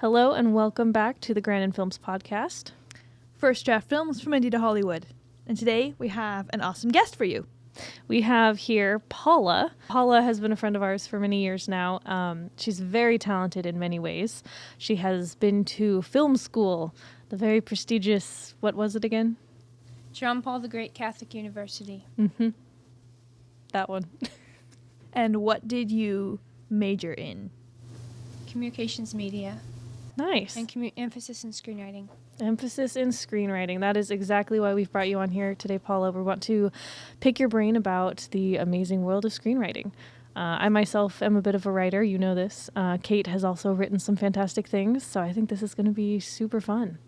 Hello and welcome back to the Grandin Films podcast. First Draft Films from Indie to Hollywood. And today we have an awesome guest for you. We have here Paula. Paula has been a friend of ours for many years now. She's very talented in many ways. She has been to film school, the very prestigious, what was it again? John Paul the Great Catholic University. Mm-hmm. That one. And what did you major in? Communications media. Nice. And emphasis in screenwriting. Emphasis in screenwriting. That is exactly why we've brought you on here today, Paula. We want to pick your brain about the amazing world of screenwriting. I myself am a bit of a writer. You know this. Kate has also written some fantastic things, so I think this is going to be super fun.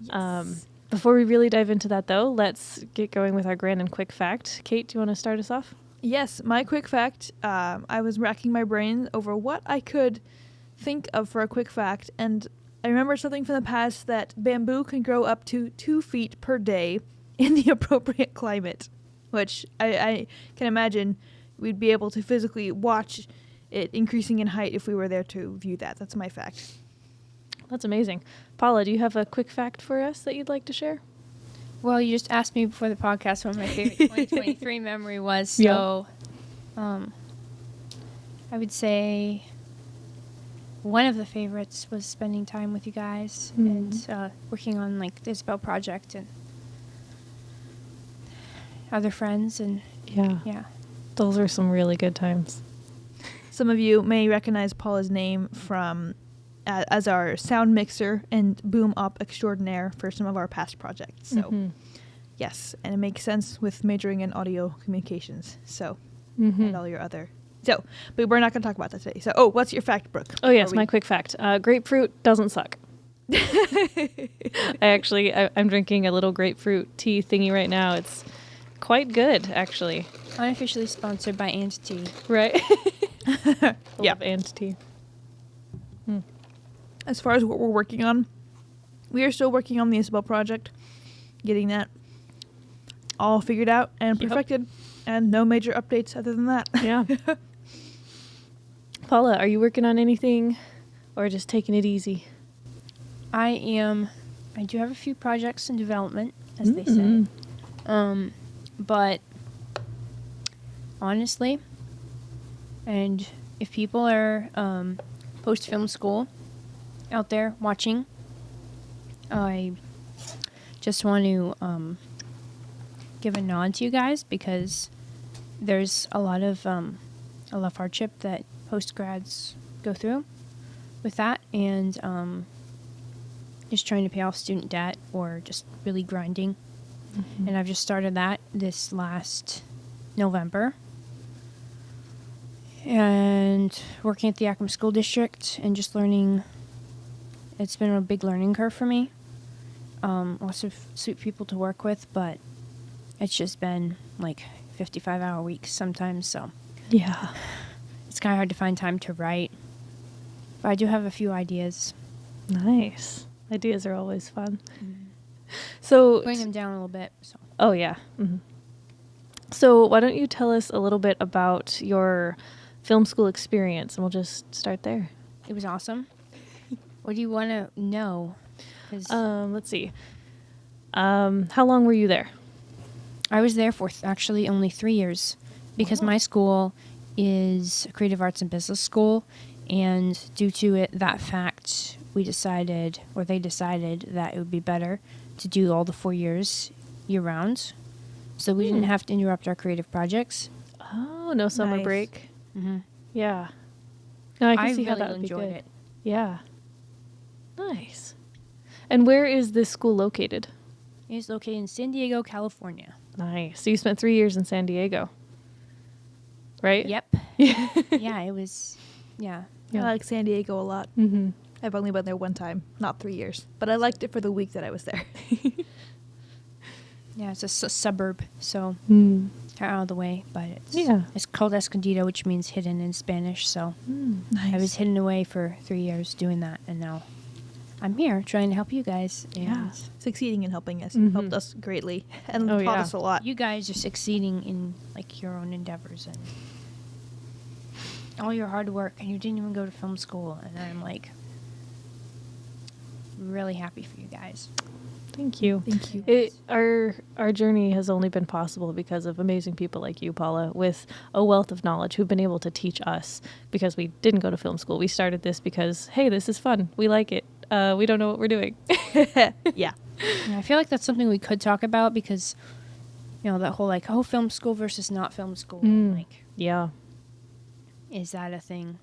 Yes. Before we really dive into that, though, let's get going with our Grandin quick fact. Kate, do you want to start us off? Yes, my quick fact, I was racking my brain over what I could think of for a quick fact, and I remember something from the past that bamboo can grow up to 2 feet per day in the appropriate climate, which I can imagine we'd be able to physically watch it increasing in height if we were there to view that. That's my fact. That's amazing. Paula, do you have a quick fact for us that you'd like to share? Well, you just asked me before the podcast what my favorite 2023 memory was, so I would say one of the favorites was spending time with you guys and working on like the Isabel project and other friends and yeah. Those are some really good times. Some of you may recognize Paula's name from as our sound mixer and boom op extraordinaire for some of our past projects. So yes, and it makes sense with majoring in audio communications. So and all your other. So, but we're not going to talk about that today. So, what's your fact, Brooke? Oh yes, my quick fact. Grapefruit doesn't suck. I'm drinking a little grapefruit tea thingy right now. It's quite good, actually. Unofficially sponsored by Ant Tea. Right? Yeah. Love Ant Tea. As far as what we're working on, we are still working on the Isabel project, getting that all figured out and perfected, and no major updates other than that. Yeah. Paula, are you working on anything or just taking it easy? I do have a few projects in development, as they say. But honestly, and if people are post-film school out there watching, I just want to give a nod to you guys because there's a lot of hardship that post-grads go through with that, and just trying to pay off student debt or just really grinding. And I've just started that this last November. And working at the Yakima School District and just learning. It's been a big learning curve for me. Lots of sweet people to work with, but it's just been like 55-hour weeks sometimes, so. Yeah. It's kind of hard to find time to write. But I do have a few ideas. Nice. Ideas are always fun. So Putting them down a little bit. So. Oh, yeah. So why don't you tell us a little bit about your film school experience, and we'll just start there. It was awesome. What do you want to know? Let's see. How long were you there? I was there for actually only 3 years because my school is a creative arts and business school, and due to that fact, they decided that it would be better to do all the 4 years year-round, so we didn't have to interrupt our creative projects. Oh, no summer Nice. break. Mm-hmm. Yeah. No, I can see how really that would be enjoyed good. it. Yeah. Nice. And where is this school located? It is located in San Diego, California. Nice. So you spent 3 years in San Diego, right? Yep. Yeah, it was. Yeah. I like San Diego a lot. I've only been there one time, not 3 years, but I liked it for the week that I was there. Yeah, it's a suburb, so kind of out of the way, but it's called Escondido, which means hidden in Spanish. So Nice. I was hidden away for 3 years doing that, and now I'm here trying to help you guys. And Succeeding in helping us. You helped us greatly and taught us a lot. you guys are succeeding in like your own endeavors and all your hard work, and you didn't even go to film school. And I'm like, really happy for you guys. Thank you. Thank you. Our journey has only been possible because of amazing people like you, Paula, with a wealth of knowledge who've been able to teach us because we didn't go to film school. We started this because, hey, this is fun. We like it. We don't know what we're doing. Yeah. And I feel like that's something we could talk about because, that whole like, film school versus not film school. Like, Yeah. is that a thing?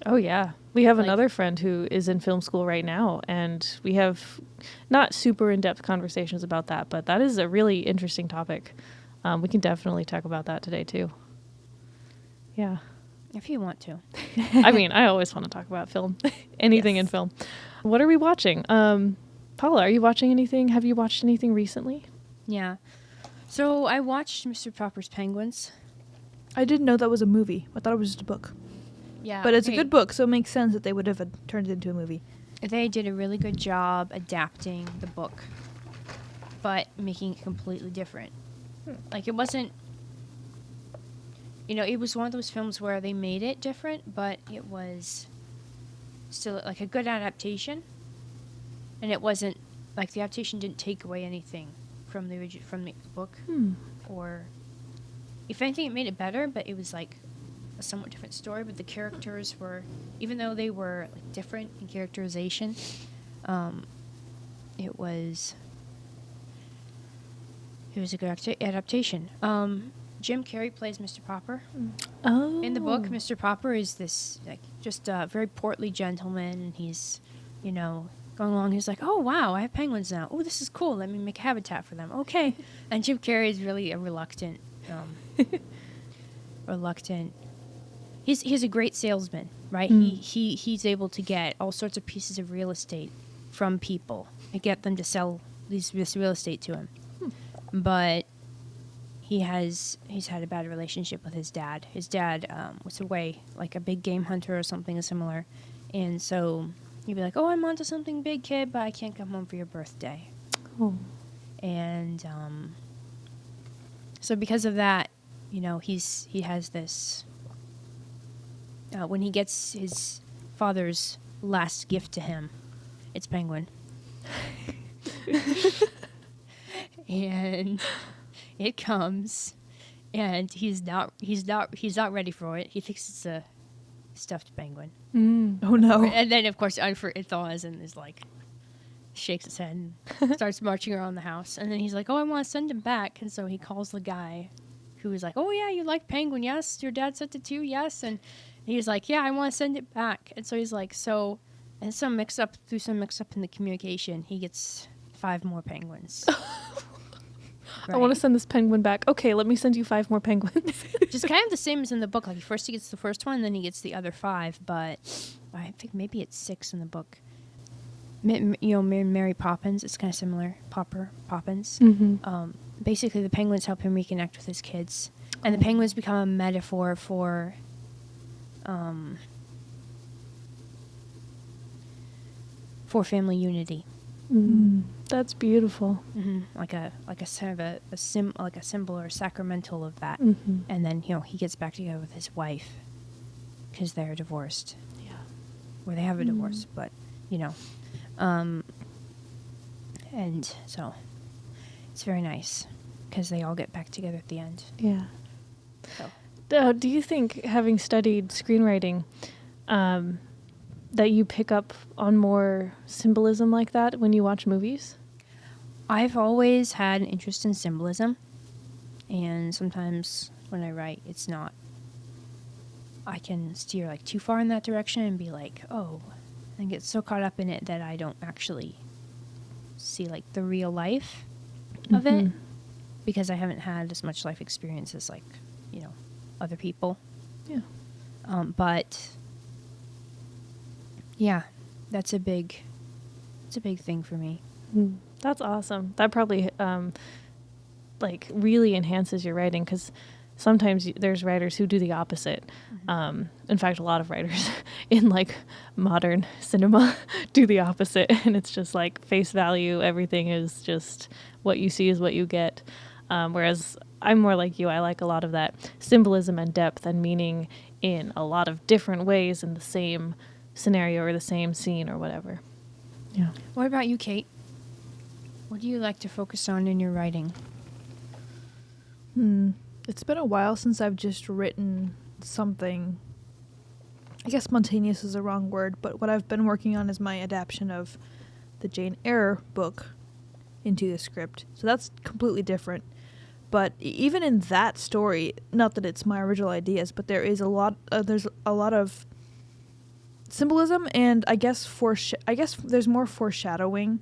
Oh, yeah. We have Like- another friend who is in film school right now, and we have not super in-depth conversations about that, but that is a really interesting topic. We can definitely talk about that today, too. Yeah. If you want to. I mean, I always want to talk about film, anything in Yes. film. What are we watching? Paula, are you watching anything? Have you watched anything recently? Yeah. So I watched Mr. Popper's Penguins. I didn't know that was a movie. I thought it was just a book. Yeah. But it's a good book, so it makes sense that they would have turned it into a movie. They did a really good job adapting the book, but making it completely different. Like, it wasn't, it was one of those films where they made it different, but it was still, like, a good adaptation. And it wasn't, like, the adaptation didn't take away anything from the book. Or, if anything, it made it better, but it was, like, a somewhat different story. But the characters were, even though they were, like, different in characterization, it was a good adaptation. Jim Carrey plays Mr. Popper. Oh. In the book, Mr. Popper is this, like, just a very portly gentleman, and he's, going along. He's like, oh, wow, I have penguins now. Oh, this is cool. Let me make a habitat for them. Okay. And Jim Carrey is really a reluctant. He's a great salesman, right? He's able to get all sorts of pieces of real estate from people and get them to sell this real estate to him. But he's had a bad relationship with his dad. His dad was away, like a big game hunter or something similar. And so he'd be like, oh, I'm onto something big, kid, but I can't come home for your birthday. Oh. And so because of that, he has this... when he gets his father's last gift to him, it's Penguin. And it comes, and he's not ready for it. He thinks it's a stuffed penguin. Oh, no. And then, of course, it thaws and is like, shakes his head and starts marching around the house. And then he's like, oh, I want to send him back. And so he calls the guy who is like, oh, yeah, you like Penguin, yes? Your dad sent it too, yes? And he's like, yeah, I want to send it back. And so he's like, through some mix up in the communication, he gets 5 more penguins. I want to send this penguin back. Okay, let me send you 5 more penguins. Just kind of the same as in the book. Like, first he gets the first one, then he gets the other 5. But I think maybe it's 6 in the book. Mary Poppins. It's kind of similar. Poppins. Basically, the penguins help him reconnect with his kids, and the penguins become a metaphor for, family unity. That's beautiful. Like a sort of a symbol or sacramental of that. And then he gets back together with his wife because they're divorced. Yeah. Or they have a divorce, but and so it's very nice because they all get back together at the end. Yeah. So. Do you think, having studied screenwriting, that you pick up on more symbolism like that when you watch movies? I've always had an interest in symbolism, and sometimes when I write, it's not. I can steer like too far in that direction and be like, oh, and get so caught up in it that I don't actually see like the real life of it, because I haven't had as much life experience as like, other people. Yeah. But yeah, that's a big thing for me. That's awesome. That probably like really enhances your writing, because sometimes there's writers who do the opposite. In fact, a lot of writers in like modern cinema do the opposite, and it's just like face value. Everything is just what you see is what you get. Whereas I'm more like you. I like a lot of that symbolism and depth and meaning in a lot of different ways in the same scenario or the same scene or whatever. Yeah. What about you, Kate? What do you like to focus on in your writing? It's been a while since I've just written something. I guess spontaneous is a wrong word, but what I've been working on is my adaptation of the Jane Eyre book into the script. So that's completely different. But even in that story, not that it's my original ideas, but there is there's a lot of symbolism, and I guess there's more foreshadowing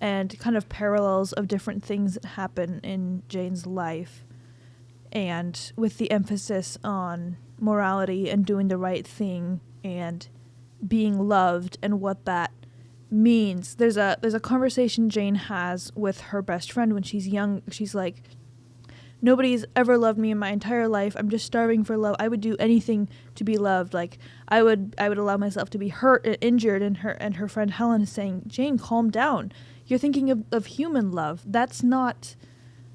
and kind of parallels of different things that happen in Jane's life, and with the emphasis on morality and doing the right thing and being loved and what that means. There's a conversation Jane has with her best friend when she's young. She's like, nobody's ever loved me in my entire life. I'm just starving for love. I would do anything to be loved. Like I would allow myself to be hurt and injured. And her friend Helen is saying, Jane, calm down. You're thinking of human love. That's not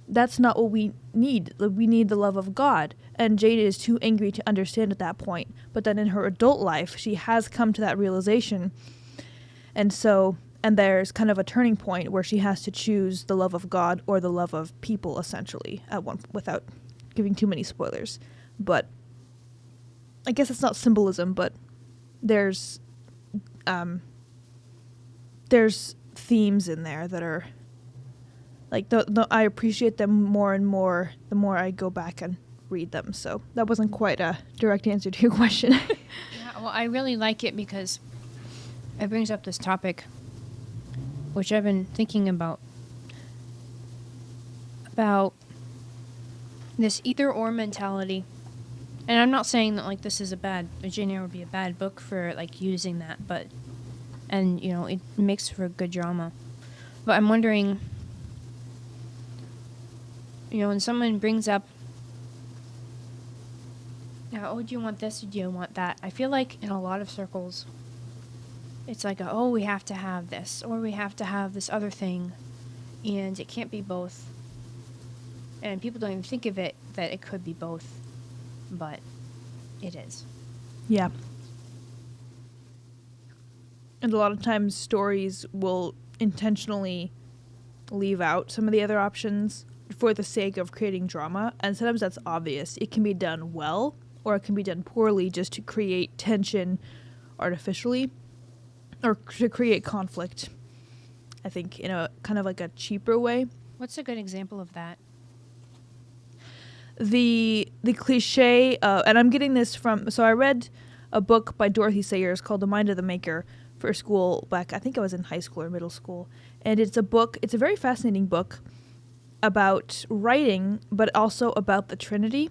what we need. We need the love of God. And Jane is too angry to understand at that point. But then in her adult life, she has come to that realization. And there's kind of a turning point where she has to choose the love of God or the love of people, essentially, without giving too many spoilers. But I guess it's not symbolism, but there's themes in there that are like I appreciate them more and more the more I go back and read them. So that wasn't quite a direct answer to your question. Yeah, well, I really like it because it brings up this topic, which I've been thinking about this either-or mentality. And I'm not saying that, like, this is Jane Eyre would be a bad book for, like, using that, but, and, you know, it makes for a good drama. But I'm wondering, you know, when someone brings up, oh, do you want this or do you want that? I feel like in a lot of circles, it's like, we have to have this, or we have to have this other thing, and it can't be both. And people don't even think of it that it could be both, but it is. Yeah. And a lot of times stories will intentionally leave out some of the other options for the sake of creating drama, and sometimes that's obvious. It can be done well, or it can be done poorly just to create tension artificially. Or to create conflict, I think, in a kind of like a cheaper way. What's a good example of that? The cliche, and I'm getting this from, so I read a book by Dorothy Sayers called The Mind of the Maker for school back, I think I was in high school or middle school. And it's a very fascinating book about writing, but also about the Trinity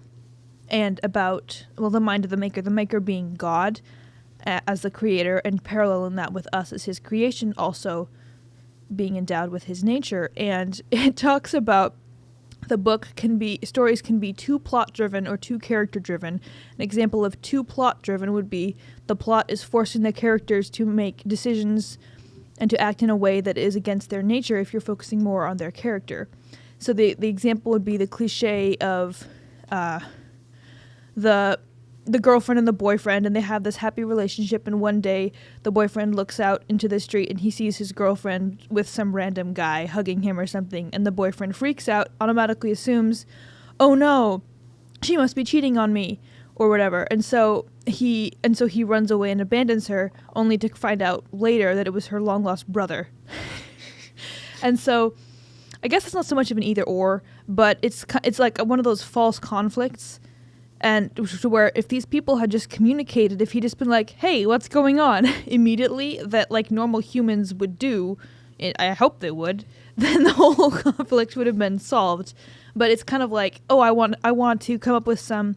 and about, the mind of the maker being God as the creator, and paralleling that with us as his creation, also being endowed with his nature. And it talks about stories can be too plot driven or too character driven. An example of too plot driven would be the plot is forcing the characters to make decisions and to act in a way that is against their nature if you're focusing more on their character. So the example would be the cliche of the girlfriend and the boyfriend, and they have this happy relationship, and one day the boyfriend looks out into the street and he sees his girlfriend with some random guy hugging him or something, and the boyfriend freaks out, automatically assumes, oh no, she must be cheating on me, or whatever, and so he runs away and abandons her, only to find out later that it was her long-lost brother. And so I guess it's not so much of an either or, but it's like one of those false conflicts. And to where if these people had just communicated, if he'd just been like, hey, what's going on, immediately, that like normal humans would do, I hope they would, then the whole conflict would have been solved. But it's kind of like, I want to come up with some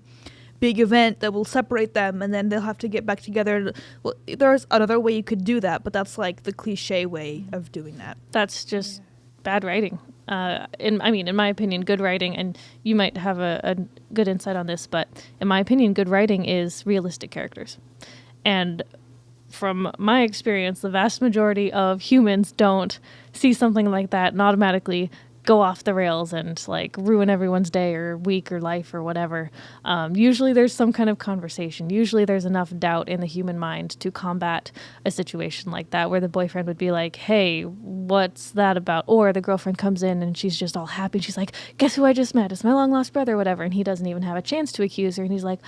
big event that will separate them, and then they'll have to get back together. Well, there's another way you could do that, but that's like the cliche way of doing that. That's just bad writing. In my opinion, good writing, and you might have a good insight on this, but in my opinion, good writing is realistic characters. And from my experience, the vast majority of humans don't see something like that and automatically go off the rails and like ruin everyone's day or week or life or whatever. Usually there's some kind of conversation. Usually there's enough doubt in the human mind to combat a situation like that, where the boyfriend would be like, hey, what's that about? Or the girlfriend comes in and she's just all happy. She's like, guess who I just met? It's my long lost brother or whatever. And he doesn't even have a chance to accuse her. And he's like,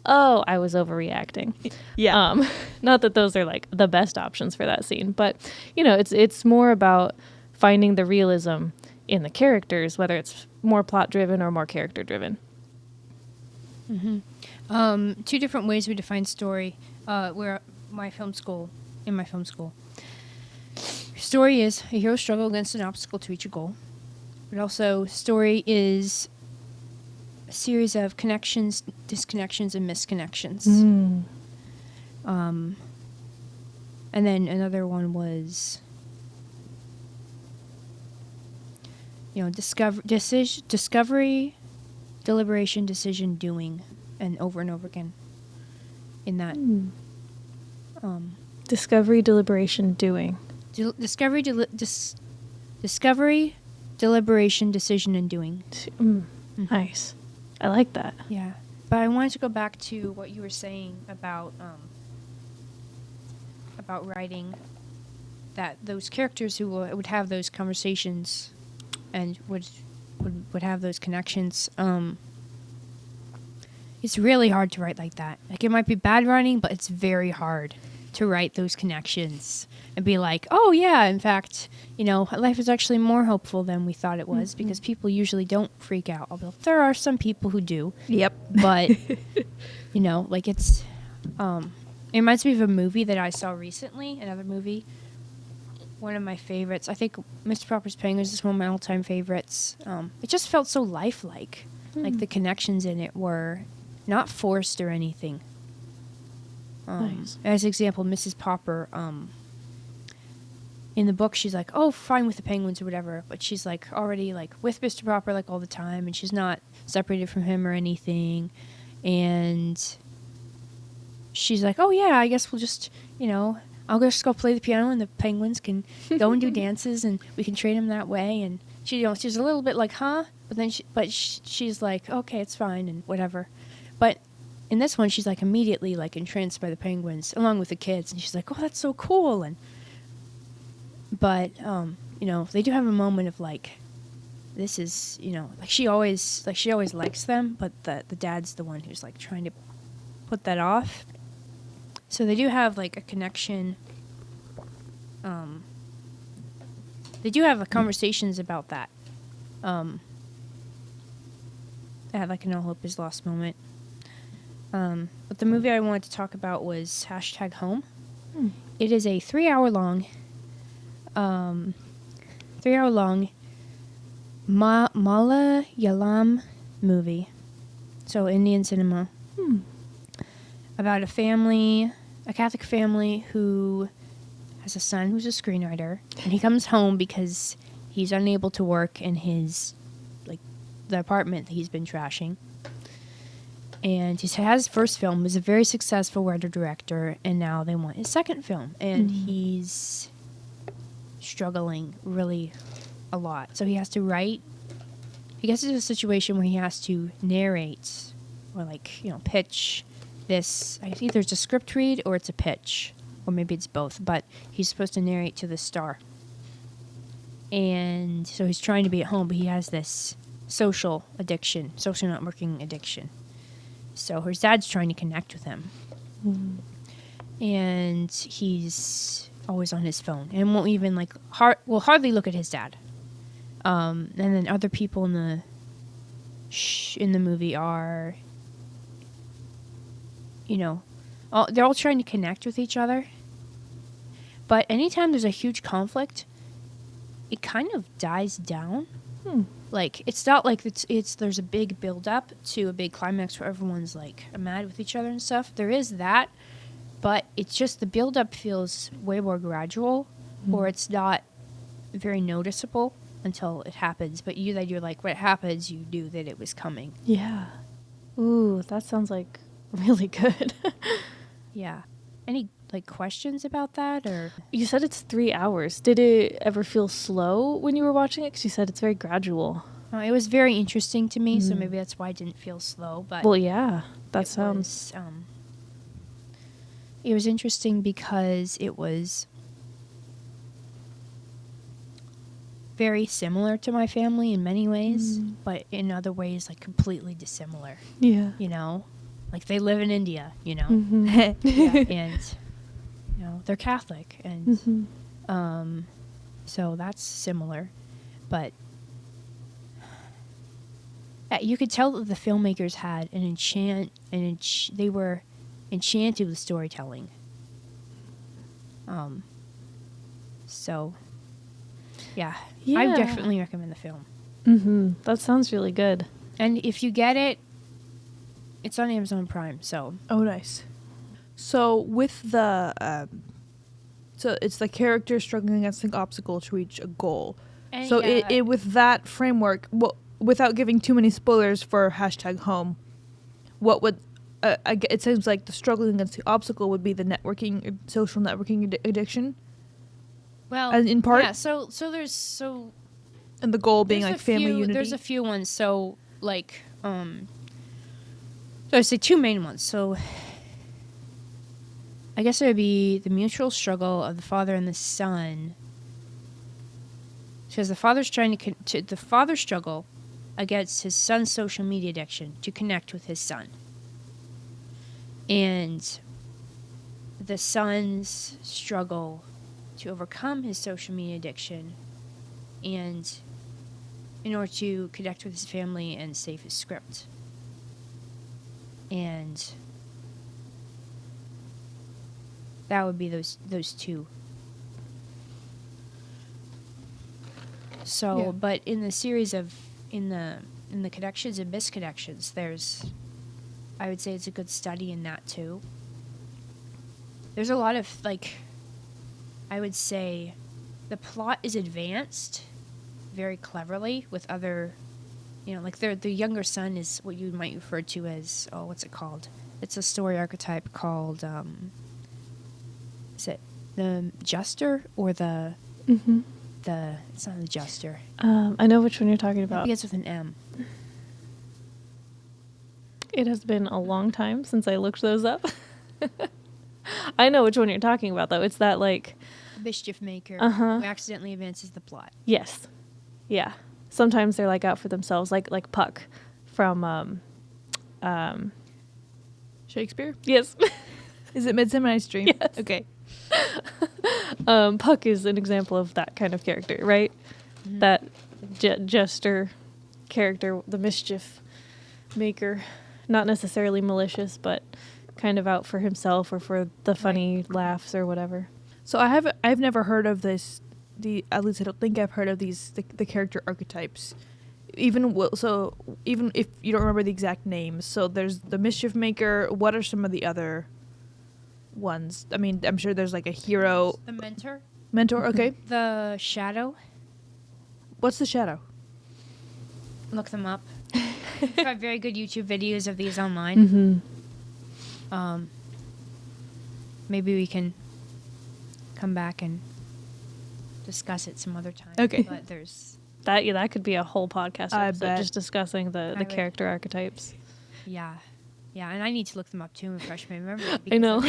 oh, I was overreacting. Yeah. Not that those are like the best options for that scene, but you know, it's more about finding the realism in the characters, whether it's more plot driven or more character driven. Mm-hmm. Two different ways we define story. In my film school, story is a hero struggle against an obstacle to reach a goal. But also, story is a series of connections, disconnections, and misconnections. And then another one was, discovery, deliberation, decision, doing, and over again. In that, Discovery, deliberation, doing. Discovery, deliberation, decision, and doing. Nice. I like that. Yeah, but I wanted to go back to what you were saying about writing. That those characters who would have those conversations and would have those connections. It's really hard to write like that. Like, it might be bad writing, but it's very hard to write those connections and be like, oh yeah, in fact, life is actually more hopeful than we thought it was, because people usually don't freak out. Although there are some people who do. Yep. But, like it reminds me of a movie that I saw recently, another movie. One of my favorites. I think Mr. Popper's Penguins is one of my all-time favorites. It just felt so lifelike. Like, the connections in it were not forced or anything. Nice. As example, Mrs. Popper, in the book, she's like, oh, fine with the penguins or whatever, but she's like already like with Mr. Popper like all the time, and she's not separated from him or anything. And she's like, oh yeah, I guess we'll just, I'll just go play the piano and the penguins can go and do dances and we can train them that way. And she, she's a little bit like, huh? But then she's like, okay, it's fine and whatever. But in this one, she's like immediately like entranced by the penguins along with the kids, and she's like, oh, that's so cool. But they do have a moment of like, this is, like she always likes them, but the dad's the one who's like trying to put that off. So they do have like a connection. They do have conversations about that. They had like an all hope is lost moment. But the movie I wanted to talk about was #Home. It is a 3-hour long Malayalam movie. So Indian cinema. About a Catholic family who has a son who's a screenwriter, and he comes home because he's unable to work in the apartment that he's been trashing. And he has his first film, was a very successful writer-director, and now they want his second film. And he's struggling really a lot. So he has to write. He gets into a situation where he has to narrate or pitch this. I think there's a script read or it's a pitch, or maybe it's both. But he's supposed to narrate to the star. And so he's trying to be at home, but he has this social networking addiction. So his dad's trying to connect with him. And he's always on his phone and won't even hardly look at his dad. And then other people in the movie are, they're all trying to connect with each other. But anytime there's a huge conflict, it kind of dies down. Like, it's not like there's a big build-up to a big climax where everyone's, mad with each other and stuff. There is that, but it's just the build-up feels way more gradual, or it's not very noticeable until it happens. But you're like, when it happens, you knew that it was coming. Yeah. Ooh, that sounds like really good. Yeah. Any like questions about that, or You said it's 3 hours. Did it ever feel slow when you were watching it? Because you said it's very gradual. it was very interesting to me, so Mhm. maybe that's why it didn't feel slow. But Well, yeah, that it sounds. it was interesting because it was very similar to my family in many ways, but in other ways, like completely dissimilar. Yeah. You know, like they live in India. You know, Mhm. and you know they're Catholic, and Mhm. so that's similar, but you could tell that the filmmakers had an they were enchanted with storytelling. So, yeah, I Yeah. definitely recommend the film. That sounds really good. And if you get it, it's on Amazon Prime. So, Oh, nice. So with the so it's the character struggling against an obstacle to reach a goal. and So yeah, it with that framework, well, without giving too many spoilers for #home, what would it seems like the struggling against the obstacle would be the networking, social networking addiction, well, as in part, yeah. So there's and the goal being there's like a family few, unity. There's a few ones. So like so I say two main ones. So I guess it would be the mutual struggle of the father and the son. Because the father's trying to the father's struggle against his son's social media addiction to connect with his son. And the son's struggle to overcome his social media addiction and in order to connect with his family and save his script. And that would be those two. So, Yeah. but in the series of in the connections and misconnections, there's, I would say it's a good study in that too. There's a lot of like, I would say, the plot is advanced very cleverly with other, you know, like the younger son is what you might refer to as, oh, what's it called? It's a story archetype called, is it the Juster or the it's not the Juster. I know which one you're talking It about. begins with an M. It has been a long time since I looked those up. I know which one you're talking about, though. It's that, like... Mischief maker Uh-huh. who accidentally advances the plot. Yes. Yeah. Sometimes they're, like, out for themselves, like Puck from... Shakespeare? Yes. Is it Midsummer Night's Dream? Yes. Okay. Puck is an example of that kind of character, right? Mhm. That jester character, the mischief maker. Not necessarily malicious, but kind of out for himself or for the funny laughs or whatever. So I've never heard of this. At least I don't think I've heard of these the character archetypes. Even if you don't remember the exact names, so there's the mischief maker. What are some of the other ones? I mean, I'm sure there's like a hero, The mentor. mentor. Okay, The shadow. what's the shadow? Look them up. I've got very good YouTube videos of these online. Mm-hmm. Maybe we can come back and discuss it some other time. Okay. But there's That could be a whole podcast I episode, bet. just discussing the would- character archetypes. yeah, and I need to look them up too and refresh my memory. I know.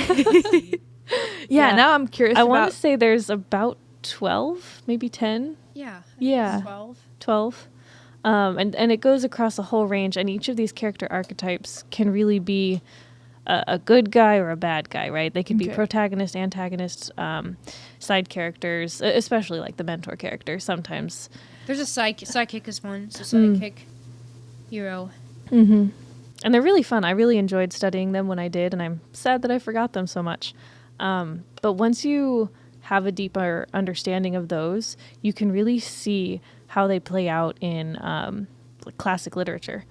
Yeah, now I'm curious. I about want to say there's about 12, maybe 10, Yeah. I think Yeah. it's 12. 12. And it goes across a whole range, and each of these character archetypes can really be a good guy or a bad guy, right? They could be Okay. protagonist, antagonist, side characters, especially like the mentor character sometimes. There's a sidekick is one. So Mm. sidekick, hero. Mm-hmm. And they're really fun. I really enjoyed studying them when I did, and I'm sad that I forgot them so much. But once you have a deeper understanding of those, you can really see how they play out in like classic literature.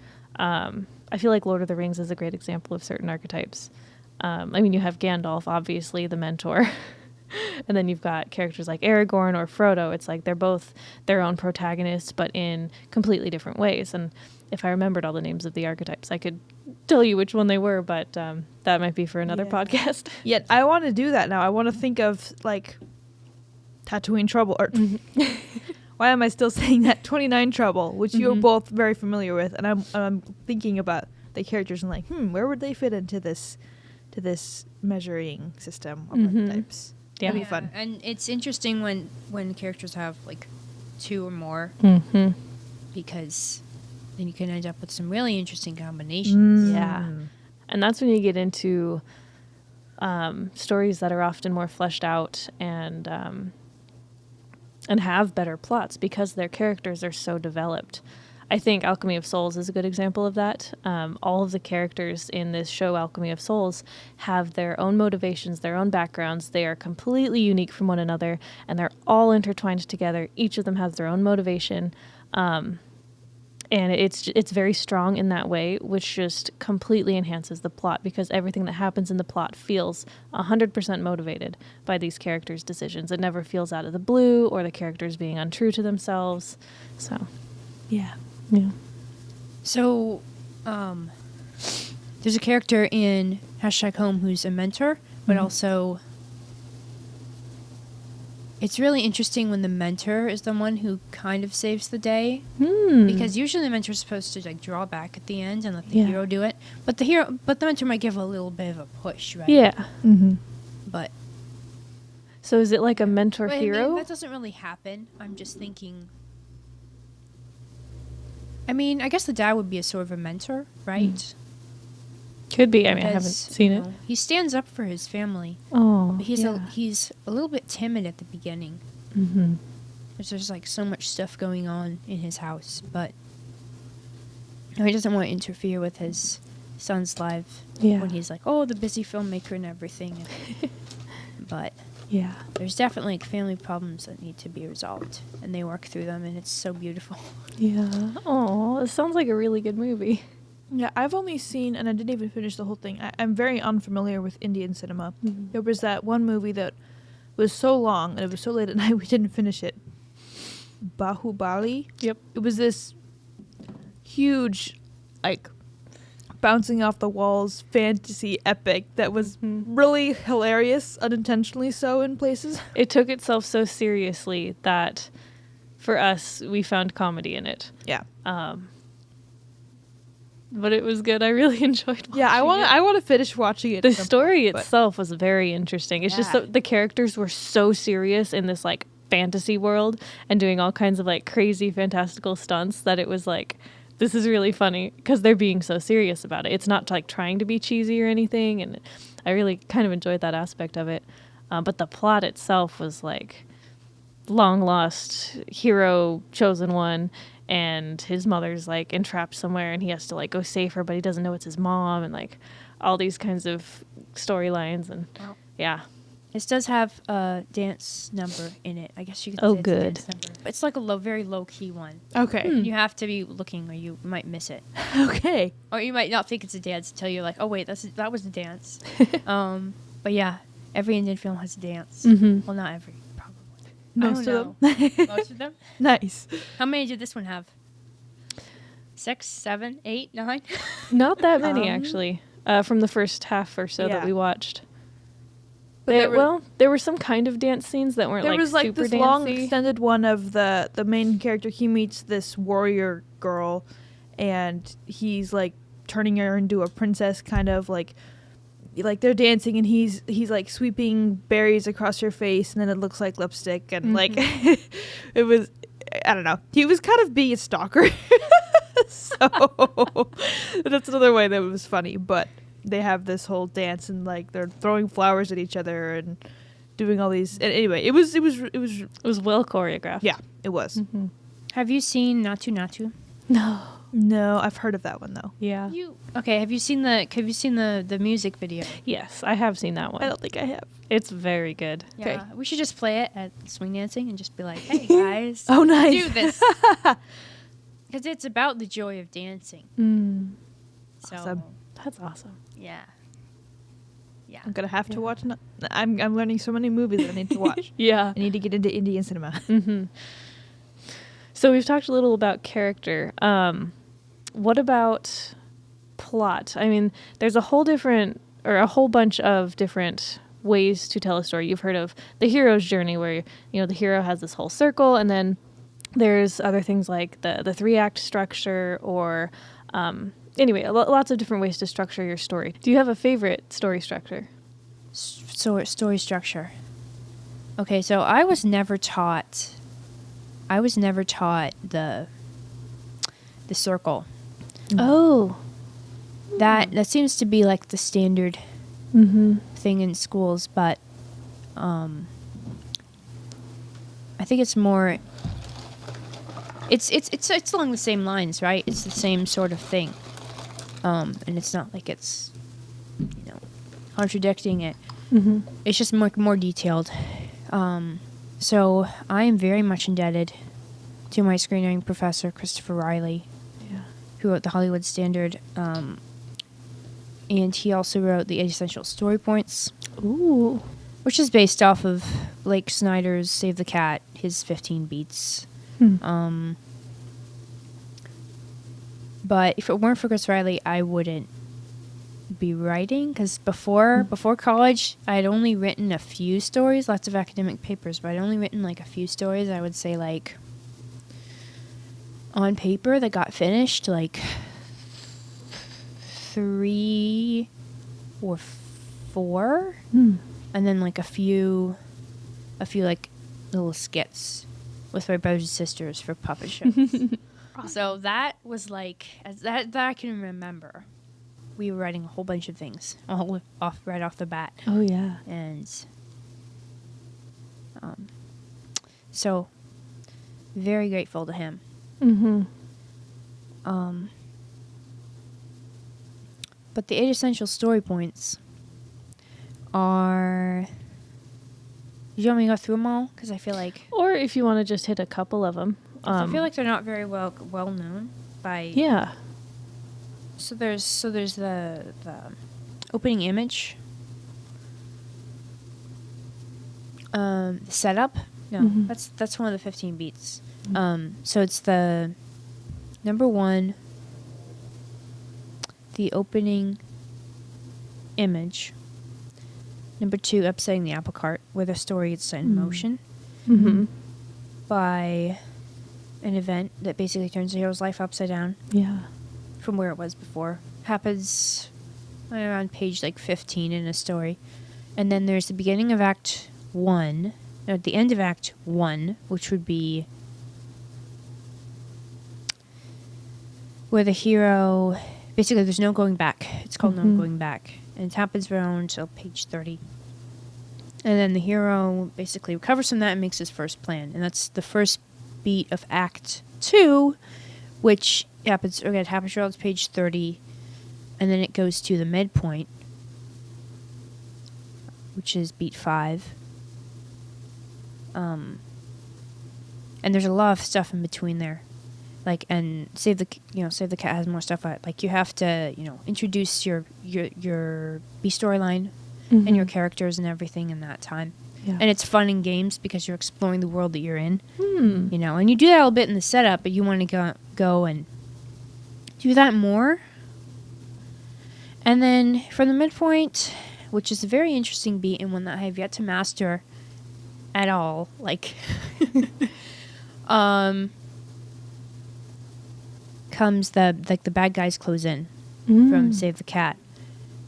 I feel like Lord of the Rings is a great example of certain archetypes. I mean, you have Gandalf, obviously, the mentor. And then you've got characters like Aragorn or Frodo. It's like they're both their own protagonists, but in completely different ways. And if I remembered all the names of the archetypes, I could tell you which one they were, but that might be for another podcast. Yet I want to do that now. I want to think of like Tatooine Trouble, or why am I still saying that? 29 Trouble, which you're both very familiar with, and I'm thinking about the characters and like, where would they fit into this measuring system of archetypes? Yeah. That'd be fun. And it's interesting when characters have like 2 or more, because then you can end up with some really interesting combinations. Yeah. And that's when you get into stories that are often more fleshed out and have better plots because their characters are so developed. I think Alchemy of Souls is a good example of that. All of the characters in this show, Alchemy of Souls, have their own motivations, their own backgrounds. They are completely unique from one another, and they're all intertwined together. Each of them has their own motivation, and it's very strong in that way, which just completely enhances the plot because everything that happens in the plot feels 100% motivated by these characters' decisions. It never feels out of the blue or the characters being untrue to themselves. So, yeah. So, there's a character in #Home who's a mentor, but also it's really interesting when the mentor is the one who kind of saves the day, because usually the mentor's supposed to like draw back at the end and let the hero do it, but the mentor might give a little bit of a push, right? Yeah. But so is it like a mentor but, hero? I mean, that doesn't really happen. I'm just thinking. I mean, I guess the dad would be a sort of a mentor, right? Could be. I mean, I haven't Because, seen you it. know, he stands up for his family. Oh, But he's a little bit timid at the beginning. There's like so much stuff going on in his house, but he doesn't want to interfere with his son's life when he's like, oh, the busy filmmaker and everything. But there's definitely like family problems that need to be resolved, and they work through them, and it's so beautiful. Yeah. Oh, it sounds like a really good movie. Yeah, I've only seen, and I didn't even finish the whole thing. I'm very unfamiliar with Indian cinema. There was that one movie that was so long, and it was so late at night we didn't finish it. Bahubali? Yep. It was this huge, like, bouncing off the walls fantasy epic that was really hilarious, unintentionally so in places. It took itself so seriously that for us, we found comedy in it. Yeah. But it was good. I really enjoyed watching Yeah, I want to finish watching it. The story itself was very interesting. It's just that the characters were so serious in this like fantasy world and doing all kinds of like crazy fantastical stunts that it was like, this is really funny because they're being so serious about it. It's not like trying to be cheesy or anything, and I really kind of enjoyed that aspect of it. But the plot itself was like long lost hero, chosen one, and his mother's like entrapped somewhere and he has to like go save her, but he doesn't know it's his mom, and like all these kinds of storylines. And This does have a dance number in it. I guess you could say it's a good. dance number. But it's like a very low-key one. Okay. You have to be looking or you might miss it. Okay. Or you might not think it's a dance until you're like, oh, wait, that was a dance. But yeah, every Indian film has a dance. Well, not every, probably. Most of them. Most of them? Nice. How many did this one have? 6, 7, 8, 9? not that many actually, from the first half or so that we watched. But there were some kind of dance scenes that weren't there like was like super this dancey. long extended one of the main character. He meets this warrior girl, and he's like turning her into a princess, kind of like they're dancing, and he's like sweeping berries across her face, and then it looks like lipstick, and like it was, I don't know. He was kind of being a stalker, so that's another way that it was funny, but. They have this whole dance and like they're throwing flowers at each other and doing all these. And anyway, it was well choreographed. Yeah, it was. Have you seen Natu Natu? No, I've heard of that one though. Yeah. Have you seen the music video? Yes, I have seen that one. I don't think I have. It's very good. Yeah, Okay. we should just play it at swing dancing and just be like, hey guys, Oh, nice. do this. Because it's about the joy of dancing. So, Awesome. That's awesome. yeah. I'm gonna have to watch. I'm learning so many movies that I need to watch. Yeah. I need to get into Indian cinema. So we've talked a little about character. What about plot. I mean, there's a whole bunch of different ways to tell a story. You've heard of the hero's journey, where the hero has this whole circle, and then there's other things like the 3-act structure, or anyway, lots of different ways to structure your story. Do you have a favorite story structure? Story structure. Okay, so I was never taught the circle. Oh, That seems to be like the standard thing in schools, but I think it's more. It's along the same lines, right? It's the same sort of thing, and it's not like it's contradicting it. Mm-hmm. It's just more detailed. So I am very much indebted to my screenwriting professor, Christopher Riley, who wrote the Hollywood Standard, and he also wrote the 8 Essential Story Points. Ooh. Which is based off of Blake Snyder's Save the Cat, his 15 beats. But if it weren't for Chris Riley, I wouldn't be writing, because before college, I had only written a few stories, lots of academic papers, but I'd only written like a few stories. I would say like on paper that got finished, like 3 or 4, and then like a few like little skits with my brothers and sisters for puppet shows. So that was like that I can remember. We were writing a whole bunch of things right off the bat. Oh yeah. And so very grateful to him. Mm-hmm. But the 8 essential story points are. Do you want me to go through them all? Because I feel like. Or if you want to just hit a couple of them. I feel like they're not very well known by. Yeah. So there's the opening image. The setup. No, that's one of the 15 beats. So it's the number 1. The opening image. Number 2, upsetting the apple cart, where the story gets set in motion by an event that basically turns the hero's life upside down. Yeah. From where it was before. Happens around page like 15 in a story. And then there's the beginning of Act 1, or at the end of Act 1, which would be where the hero, basically there's no going back. It's called No Going Back. And it happens around page 30. And then the hero basically recovers from that and makes his first plan. And that's the first beat of Act 2, which happens around page 30. And then it goes to the midpoint, which is beat 5. And there's a lot of stuff in between there. Like, and Save the Cat has more stuff. Like, you have to, introduce your B storyline and your characters and everything in that time. Yeah. And it's fun in games because you're exploring the world that you're in. And you do that a little bit in the setup, but you want to go and do that more. And then from the midpoint, which is a very interesting beat and one that I have yet to master at all, like, comes the bad guys close in from Save the Cat,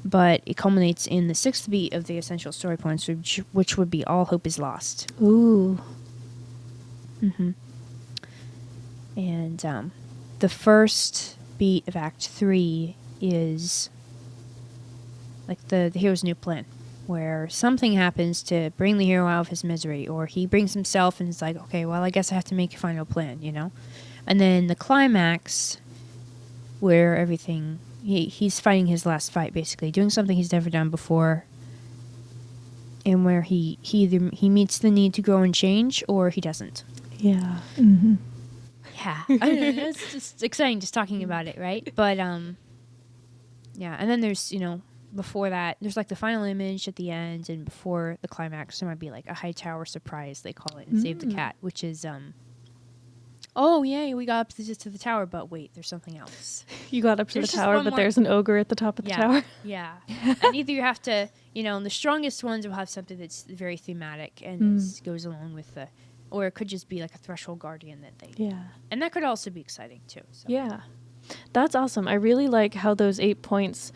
but it culminates in the 6th beat of the essential story points, which would be All Hope Is Lost. Ooh. And the first beat of Act 3 is like the hero's new plan, where something happens to bring the hero out of his misery, or he brings himself and is like, okay, well, I guess I have to make a final plan, And then the climax, where everything, he's fighting his last fight, basically, doing something he's never done before, and where he meets the need to grow and change, or he doesn't. Yeah. Yeah. I don't know, it's just exciting just talking about it, right? But, yeah, and then there's, before that, there's like the final image at the end, and before the climax, there might be like a high tower surprise, they call it, in Save the Cat, which is, oh yeah, we got up to the tower, but wait, there's something else. You got up to There's the just tower, one but more- there's an ogre at the top of the tower. Yeah. And either you have to, and the strongest ones will have something that's very thematic and goes along with or it could just be like a threshold guardian that they. Yeah. And that could also be exciting too. So. Yeah. That's awesome. I really like how those 8 points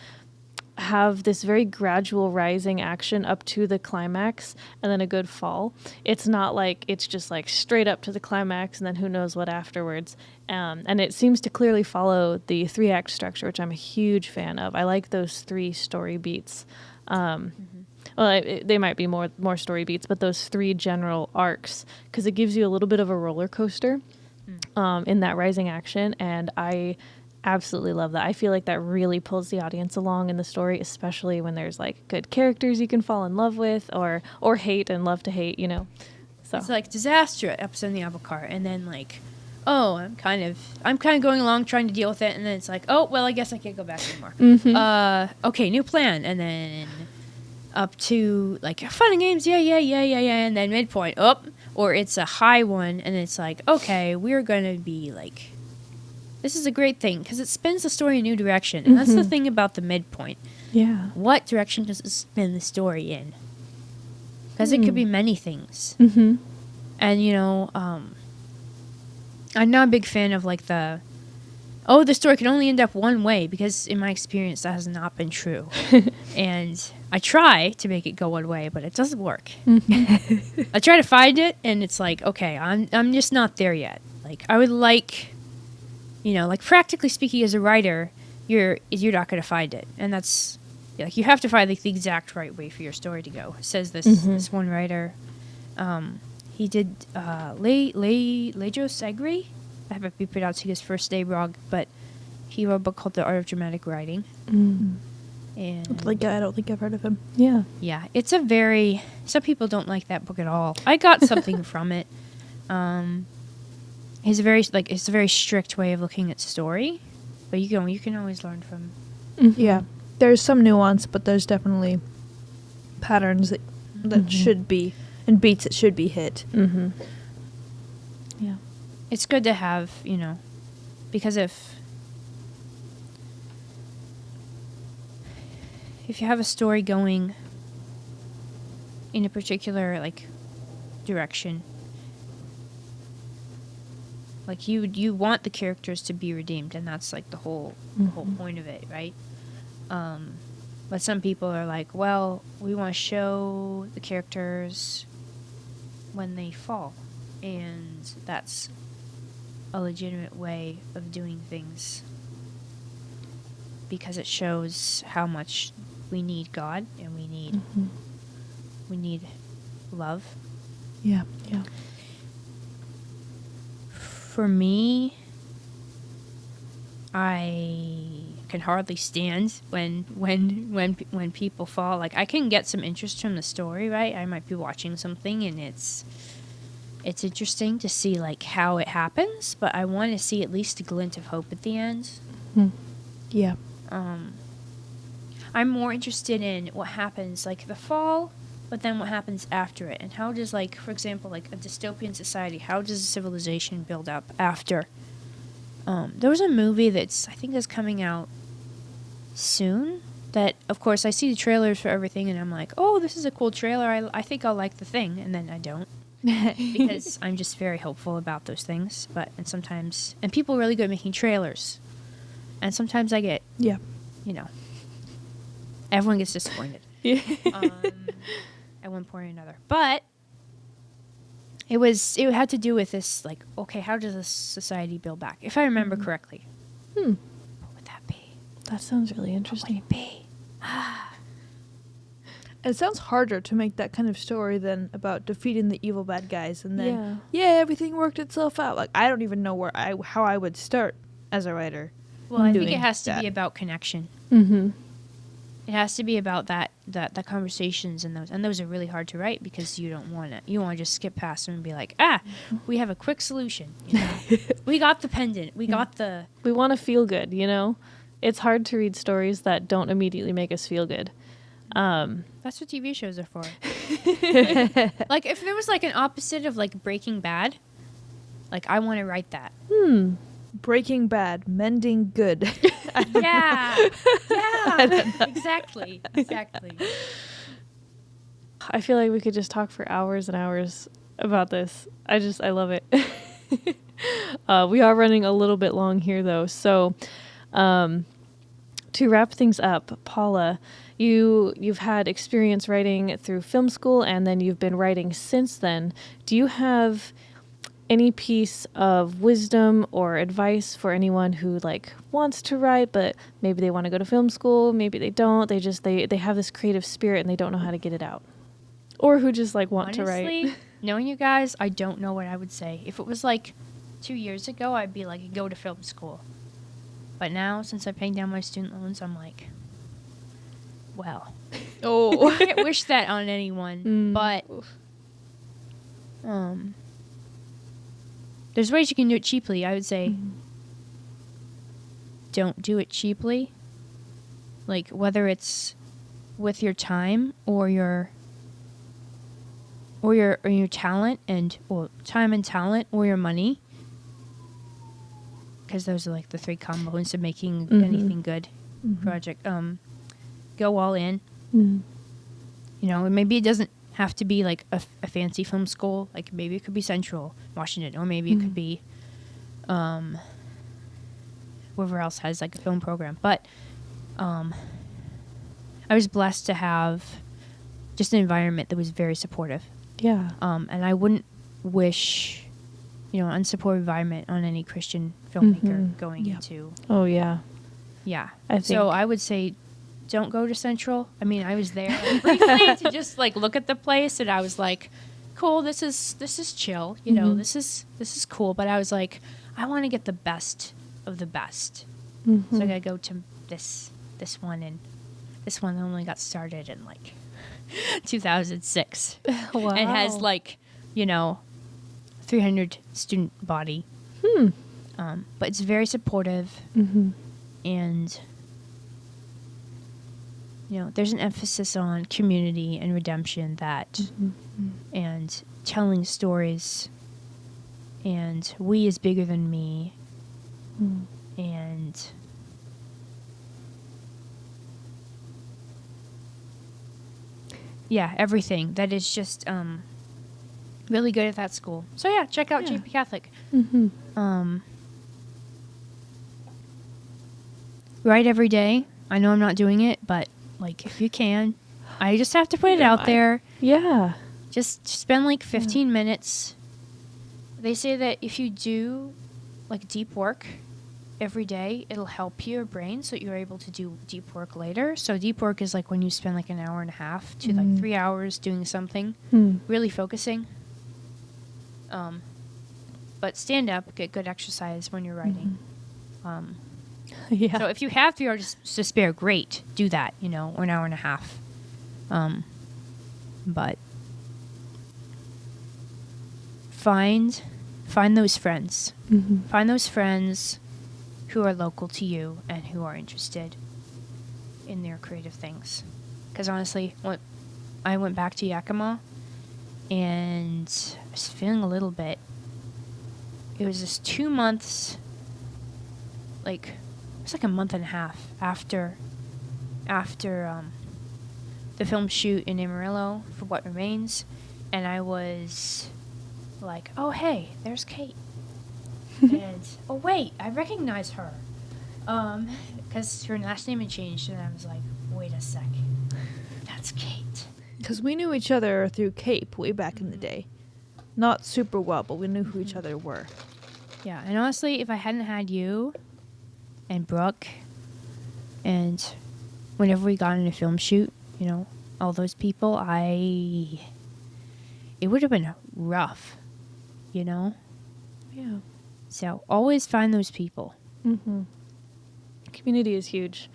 have this very gradual rising action up to the climax and then a good fall. It's not like it's just like straight up to the climax and then who knows what afterwards. And it seems to clearly follow the 3-act structure, which I'm a huge fan of. I like those 3 story beats. Well, they might be more story beats, but those 3 general arcs, because it gives you a little bit of a roller coaster in that rising action, and I absolutely love that. I feel like that really pulls the audience along in the story, especially when there's like good characters you can fall in love with or hate and love to hate, So It's like disaster episode in the apple cart, and then like, oh, I'm kind of going along trying to deal with it, and then it's like, oh, well, I guess I can't go back anymore. Okay, new plan, and then up to like fun and games, yeah, and then midpoint, or it's a high one, and it's like, okay, we're gonna be like, this is a great thing because it spins the story in a new direction, and that's the thing about the midpoint. Yeah. What direction does it spin the story in? Because it could be many things. Mm-hmm. And I'm not a big fan of like the story can only end up one way, because in my experience that has not been true. And I try to make it go one way, but it doesn't work. I try to find it, and it's like, okay, I'm just not there yet. Like I would like, like practically speaking, as a writer, you're not going to find it, and that's like you have to find like the exact right way for your story to go. Says this one writer. He did Lejo Segri. I might be pronouncing his first name wrong, but he wrote a book called The Art of Dramatic Writing. And Like, I don't think I've heard of him. Yeah. yeah, it's a very, some people don't like that book at all. I got something from it. It's a very strict way of looking at story, but you can always learn from. Yeah. There's some nuance, but there's definitely patterns that should be, and beats that should be hit. Mm-hmm. Yeah. It's good to have, because if you have a story going in a particular like direction, like you want the characters to be redeemed, and that's like the whole point of it, right? But some people are like, well, we want to show the characters when they fall, and that's a legitimate way of doing things because it shows how much we need God and we need love. Yeah. Yeah. For me, I can hardly stand when people fall. Like, I can get some interest from the story, right? I might be watching something and it's interesting to see like how it happens, but I want to see at least a glint of hope at the end. Yeah. I'm more interested in what happens, like the fall, but then what happens after it, and how does, like, for example, like a dystopian society, how does a civilization build up after? There was a movie I think is coming out soon, that, of course, I see the trailers for everything, and I'm like, oh, this is a cool trailer, I think I'll like the thing, and then I don't. Because I'm just very hopeful about those things, and people are really good at making trailers, and sometimes I get, Yeah. everyone gets disappointed. Yeah. At one point or another. But it had to do with this, like, okay, how does this society build back? If I remember correctly. What would that be? That sounds really What interesting. would it be? It sounds harder to make that kind of story than about defeating the evil bad guys, and then everything worked itself out. Like, I don't even know how I would start as a writer. Well, I think doing it has to that. be about connection. Mm-hmm. It has to be about that conversations, and those are really hard to write because you want to just skip past them and be like, we have a quick solution. We got the pendant. We got the. We want to feel good, It's hard to read stories that don't immediately make us feel good. That's what TV shows are for. Like, if there was like an opposite of like Breaking Bad, Like, I want to write that. Breaking Bad, mending good. Yeah. Exactly. I feel like we could just talk for hours and hours about this. I love it. We are running a little bit long here, though. So, to wrap things up, Paula, you've had experience writing through film school, and then you've been writing since then. Do you have any piece of wisdom or advice for anyone who like wants to write, but maybe they want to go to film school, maybe they don't, they have this creative spirit and they don't know how to get it out, or who just like want to Honestly, write? knowing you guys, I don't know what I would say. If it was like 2 years ago, I'd be like, go to film school. But now, since I'm paying down my student loans, I'm like, well, Oh. I can't wish that on anyone. But there's ways you can do it cheaply. I would say don't do it cheaply. Like, whether it's with your time or your talent time and talent, or your money, because those are like the three components of making anything good project. Go all in. You know, and maybe it doesn't have to be like a fancy film school. Like, maybe it could be Central Washington, or maybe it could be whoever else has like a film program. But I was blessed to have just an environment that was very supportive. Yeah. And I wouldn't wish, an unsupportive environment on any Christian filmmaker going into. Oh yeah. Yeah. I think So I would say, don't go to Central. I mean, I was there briefly to just like look at the place, and I was like, cool, this is chill. This is cool. But I was like, I want to get the best of the best. So I gotta go to this one, and this one only got started in like 2006. Wow. And has like 300 student body. But it's very supportive, and there's an emphasis on community and redemption, and telling stories, and we is bigger than me, and everything that is just really good at that school. So yeah, check out JP Catholic. Write every day. I know I'm not doing it, but like, if you can, I just have to put it out there. Yeah. Just spend like 15 minutes. They say that if you do like deep work every day, it'll help your brain so you're able to do deep work later. So deep work is like when you spend like an hour and a half to like 3 hours doing something, really focusing. But stand up, get good exercise when you're writing. Yeah. So if you have 3 hours to spare, great, do that, or an hour and a half. But find those friends. Find those friends who are local to you and who are interested in their creative things. Because honestly, when I went back to Yakima, and I was feeling a little bit. It was just 2 months, it was like a month and a half after the film shoot in Amarillo for What Remains, and I was like, oh hey, there's Kate. And oh wait, I recognize her, because her last name had changed, and I was like, wait a sec, that's Kate. Because we knew each other through Cape way back in the day. Not super well, but we knew who each other were. Yeah, and honestly, if I hadn't had you and Brooke, and whenever we got in a film shoot, all those people, it would have been rough, Yeah. So always find those people. Community is huge.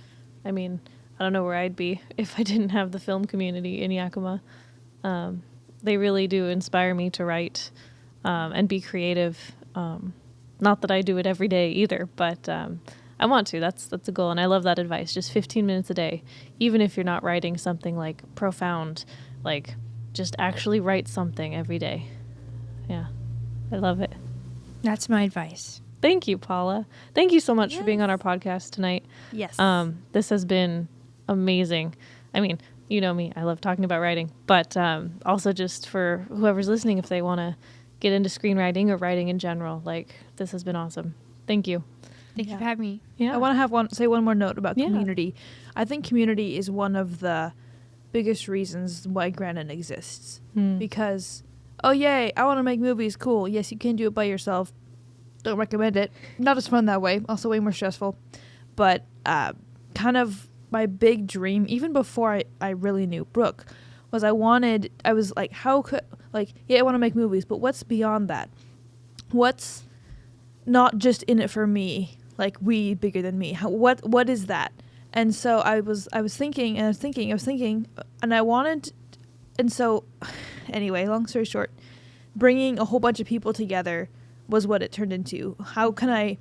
I mean, I don't know where I'd be if I didn't have the film community in Yakima. They really do inspire me to write and be creative. Not that I do it every day either, but I want to. That's a goal, and I love that advice. Just 15 minutes a day, even if you're not writing something like profound, like just actually write something every day. Yeah, I love it. That's my advice. Thank you, Paula. Thank you so much for being on our podcast tonight. Yes. This has been amazing. I mean, you know me, I love talking about writing, but also just for whoever's listening, if they want to get into screenwriting or writing in general, like, this has been awesome. Thank you. Thank you for having me. Yeah. I want to say one more note about Yeah. community. I think community is one of the biggest reasons why Grannon exists. Because, oh yay, I want to make movies. Cool. Yes, you can do it by yourself. Don't recommend it. Not as fun that way. Also way more stressful. But kind of my big dream, even before I really knew Brooke, was I was like, how could, like, yeah, I want to make movies, but what's beyond that? What's not just in it for me, like we bigger than me? What is that? And so I was thinking, and I wanted, and so anyway, long story short, bringing a whole bunch of people together was what it turned into. How can I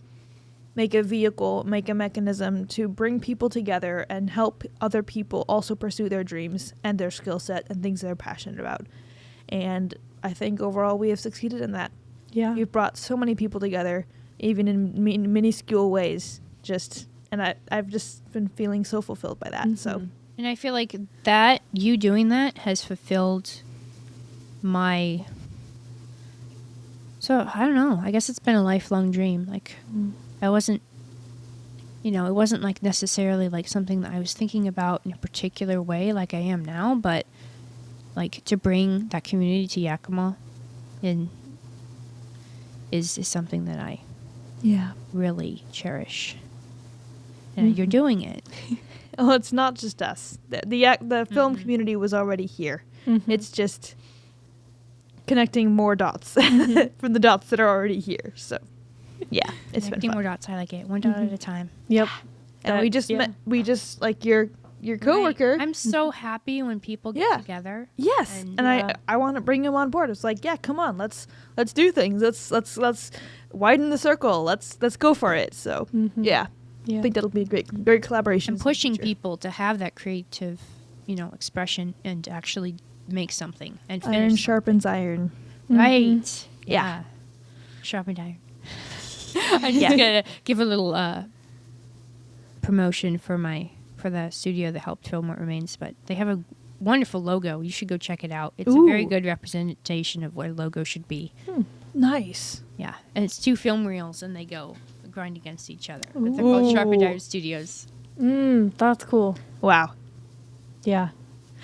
make a vehicle, make a mechanism to bring people together and help other people also pursue their dreams and their skill set and things they're passionate about? And I think overall we have succeeded in that. Yeah. You've brought so many people together, even in minuscule ways. I've just been feeling so fulfilled by that. So, And I feel like that, you doing that has fulfilled my... So, I don't know. I guess it's been a lifelong dream. Like, I wasn't, it wasn't like necessarily like something that I was thinking about in a particular way like I am now, but like to bring that community to Yakima is something that I really cherish. And you're doing it. well, it's not just us. The film community was already here. It's just connecting more dots from the dots that are already here. So, yeah, it's been Connecting fun. more dots. I like it. One dot at a time. Yep. And we just met. We just like your coworker. Right. I'm so happy when people get together. Yes, and I want to bring him on board. It's like, yeah, come on, let's do things. Let's widen the circle. Let's go for it. So Yeah. I think that'll be a great collaboration. And pushing people to have that creative, expression and actually make something and finish. Iron something. sharpens iron. Right. Yeah. Sharpened iron. I'm just gonna give a little promotion for the studio that helped film What Remains, but they have a wonderful logo. You should go check it out. It's a very good representation of what a logo should be. Nice. Yeah, and it's 2 film reels, and they go grind against each other. But they're called Sharpened Iron Studios. That's cool. Wow. Yeah.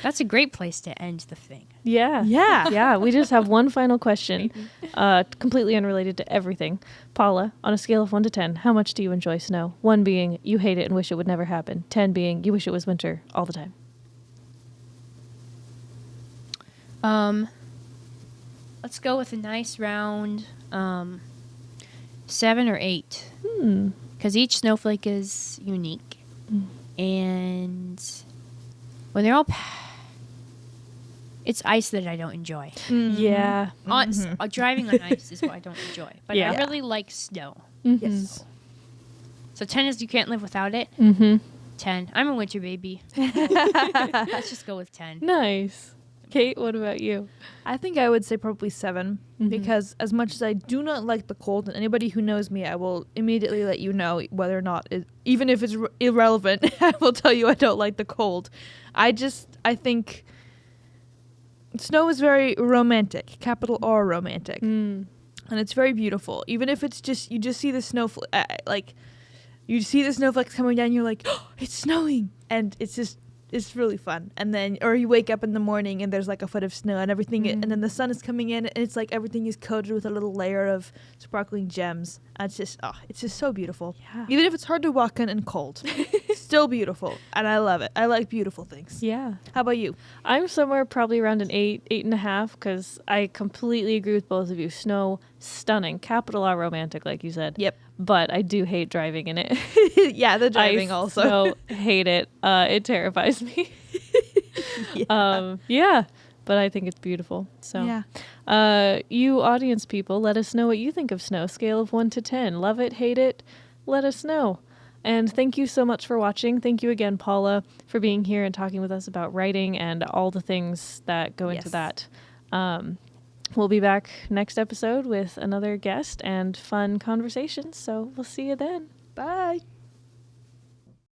That's a great place to end the thing. Yeah. Yeah. Yeah. We just have one final question, completely unrelated to everything. Paula, on a scale of 1 to 10, how much do you enjoy snow? 1 being you hate it and wish it would never happen. 10 being you wish it was winter all the time. Let's go with a nice round 7 or 8. Because each snowflake is unique. And when they're all... It's ice that I don't enjoy. Yeah. Driving on ice is what I don't enjoy. But Yeah. I really like snow. Yes. So 10 is you can't live without it. 10. I'm a winter baby. Let's just go with 10. Nice. Kate, what about you? I think I would say probably 7 because as much as I do not like the cold, and anybody who knows me, I will immediately let you know whether or not, even if it's irrelevant, I will tell you I don't like the cold. I think snow is very romantic, capital R romantic, and it's very beautiful. Even if it's just, you just see the you see the snowflakes coming down, you're like, oh, it's snowing, and it's really fun. And then, or you wake up in the morning and there's like a foot of snow and everything, and then the sun is coming in and it's like everything is coated with a little layer of sparkling gems. And it's just so beautiful. Yeah. Even if it's hard to walk in and cold, still beautiful. And I love it. I like beautiful things. Yeah. How about you? I'm somewhere probably around an 8.5, because I completely agree with both of you. Snow, stunning. Capital R romantic, like you said. Yep. But I do hate driving in it. Yeah, the driving also. So hate it. It terrifies me. Yeah. But I think it's beautiful. So, you audience people, let us know what you think of snow. Scale of 1 to 10. Love it, hate it? Let us know. And thank you so much for watching. Thank you again, Paula, for being here and talking with us about writing and all the things that go into that. We'll be back next episode with another guest and fun conversations. So we'll see you then. Bye.